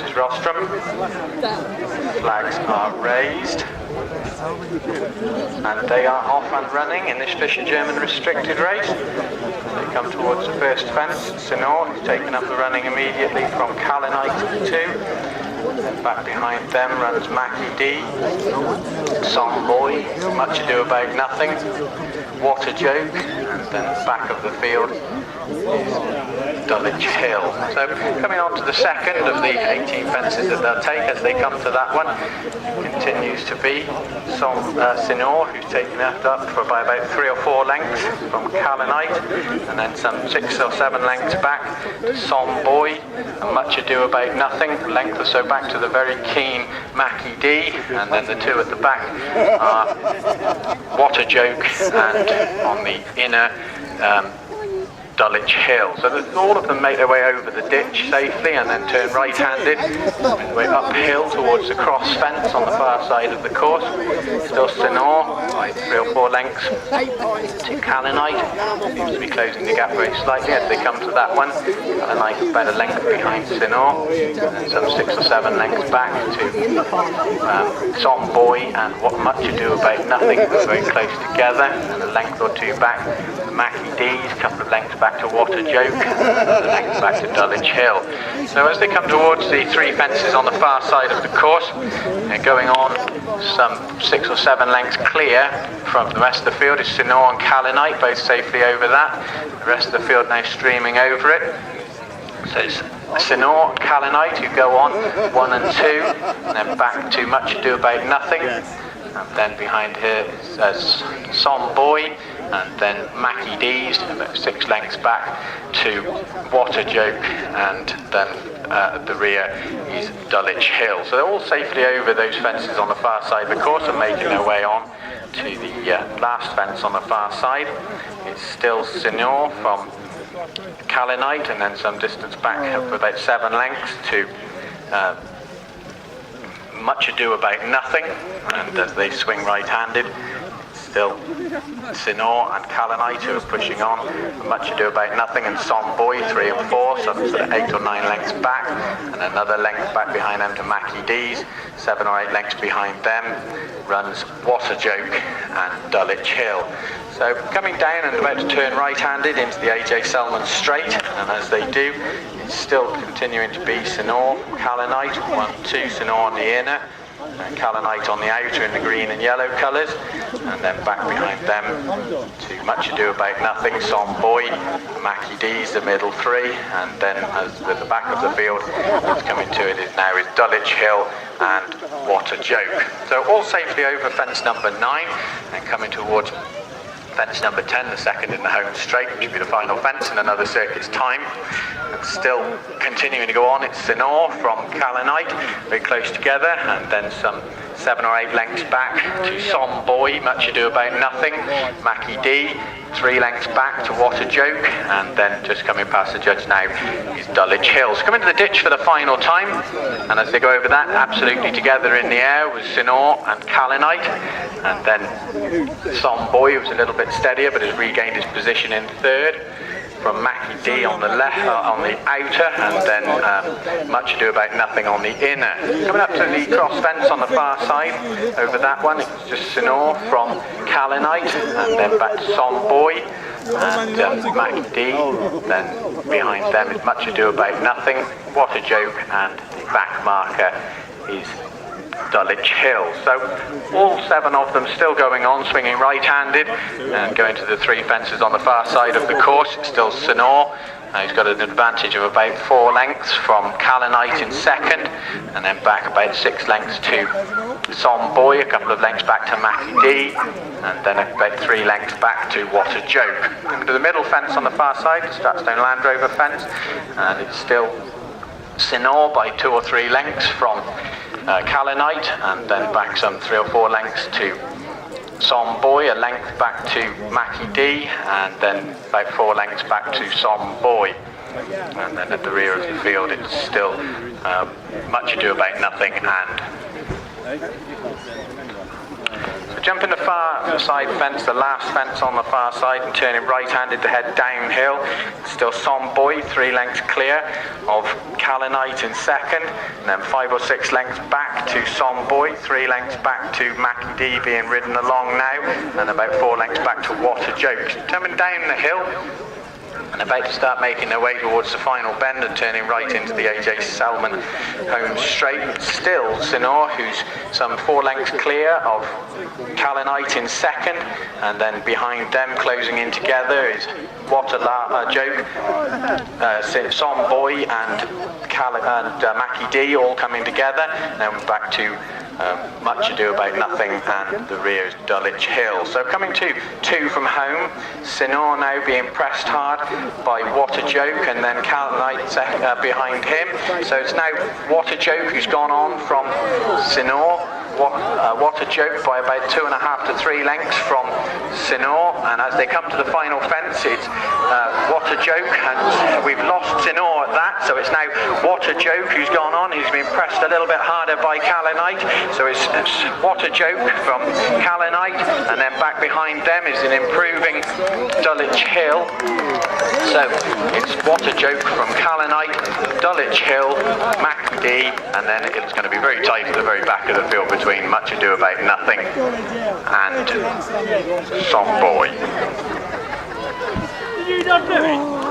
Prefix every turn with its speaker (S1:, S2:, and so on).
S1: versus Rostrum. Flags are raised. And they are off and running in this Fisher German restricted race. They come towards the first fence. Sinor, who's taken up the running immediately from Kalinite 2. Then back behind them runs Mackie D. Song Boy, Much Ado About Nothing. What a Joke. And then back of the field is Dulwich Hill. So coming on to the second of the 18 fences that they'll take as they come to that one, continues to be Sinor, who's taken that up by about 3 or 4 lengths from Kalinite, and then some 6 or 7 lengths back to Som Boy, and Much Ado About Nothing, a length or so back to the very keen Mackie D, and then the two at the back are What a Joke, and on the inner Dulwich Hill. So all of them make their way over the ditch safely and then turn right-handed, way uphill towards the cross fence on the far side of the course. Still Sinor by 3 or 4 lengths to Kalinite. Seems to be closing the gap very slightly as they come to that one. Kalinite about a length behind Sinor, and then some 6 or 7 lengths back to Som Boy and What Much Ado About Nothing, very close together, and a length or 2 back to Mackie D's, a couple of lengths back to What a Joke, and a length back to Dulwich Hill. So as they come towards the 3 fences on the far side of the course, they're going on some 6 or 7 lengths clear from the rest of the field is Sinor and Kalinite, both safely over that. The rest of the field now streaming over it. So it's Sinor, Kalinite who go on 1 and 2, and then back to Much Ado About Nothing, and then behind here is Som Boy, and then Mackie D's about 6 lengths back to What a Joke, and then at the rear is Dulwich Hill. So they're all safely over those fences on the far side of the course and making their way on to the last fence on the far side. It's still Sinor from Kalinite, and then some distance back for about 7 lengths to Much Ado About Nothing, and as they swing right-handed, still Sinor and Kalinite who are pushing on. Much Ado About Nothing and Som Boy 3 and 4, so sort of 8 or 9 lengths back, and another length back behind them to Mackie D's. 7 or 8 lengths behind them runs What a Joke and Dulwich Hill. So coming down and about to turn right-handed into the AJ Selman straight, and as they do, it's still continuing to be Sinor, Kalinite, 1, 2, Sinor on the inner, and Kalinite on the outer in the green and yellow colours, and then back behind them to Much Ado About Nothing, Som Boy, Mackie D's, the middle 3, and then as with the back of the field, what's coming to it is now is Dulwich Hill and What a Joke. So all safely over fence number 9, and coming towards fence number 10, the second in the home straight, which will be the final fence in another circuit's time. And still continuing to go on, it's Sinor from Kalinite, very close together, and then some 7 or 8 lengths back to Som Boy, Much Ado About Nothing, Mackie D, 3 lengths back to What a Joke, and then just coming past the judge now is Dulwich Hill. So come into the ditch for the final time, and as they go over that, absolutely together in the air was Sinor and Kalinite, and then Som Boy was a little bit steadier but has regained his position in third from Mackie D on the left, on the outer, and then Much Ado About Nothing on the inner. Coming up to the cross fence on the far side, over that one, it's just Sinor from Kalinite, and then back to Som Boy, and Mackie D, then behind them is Much Ado About Nothing, What a Joke, and the back marker is Dulwich Hill. So all 7 of them still going on, swinging right-handed and going to the 3 fences on the far side of the course. It's still Sinor. He's got an advantage of about 4 lengths from Kalinite in second, and then back about 6 lengths to Som Boy, a couple of lengths back to Mackie D, and then about 3 lengths back to What a Joke. To the middle fence on the far side, the Stratstone Land Rover fence, and it's still Sinor by 2 or 3 lengths from Kalinite, and then back some 3 or 4 lengths to Som Boy, a length back to Mackie D, and then about 4 lengths back to Som Boy. And then at the rear of the field it's still Much Ado About Nothing and Jumping the far side fence, the last fence on the far side, and turning right-handed to head downhill. Still Somboy, 3 lengths clear of Kalanite in second, and then 5 or 6 lengths back to Somboy, 3 lengths back to Mackie D being ridden along now, and about 4 lengths back to What a Joke. Coming down the hill, and about to start making their way towards the final bend and turning right into the AJ Selman home straight. Still Sinor, who's some 4 lengths clear of Kalanite in second, and then behind them closing in together is What a Joke, Somboy and Mackie D all coming together. Then back to Much Ado About Nothing, and the rear is Dulwich Hill. So coming to 2 from home, Sinor now being pressed hard by What a Joke, and then Kalanite behind him. So it's now What a Joke who's gone on from Sinor. What a Joke by about 2.5 to 3 lengths from Sinor, and as they come to the final fence, it's What a Joke, and we've lost Sinor at that, so it's now What a Joke who's gone on. He's been pressed a little bit harder by Kalanite, so it's What a Joke from Kalanite, and then back behind them is an improving Dulwich Hill. So it's What a Joke from Kalanite, Dulwich Hill, Mackie D, and then it's going to be very tight at the very back of the field between Much Ado About Nothing and Somboy.
S2: You don't do it.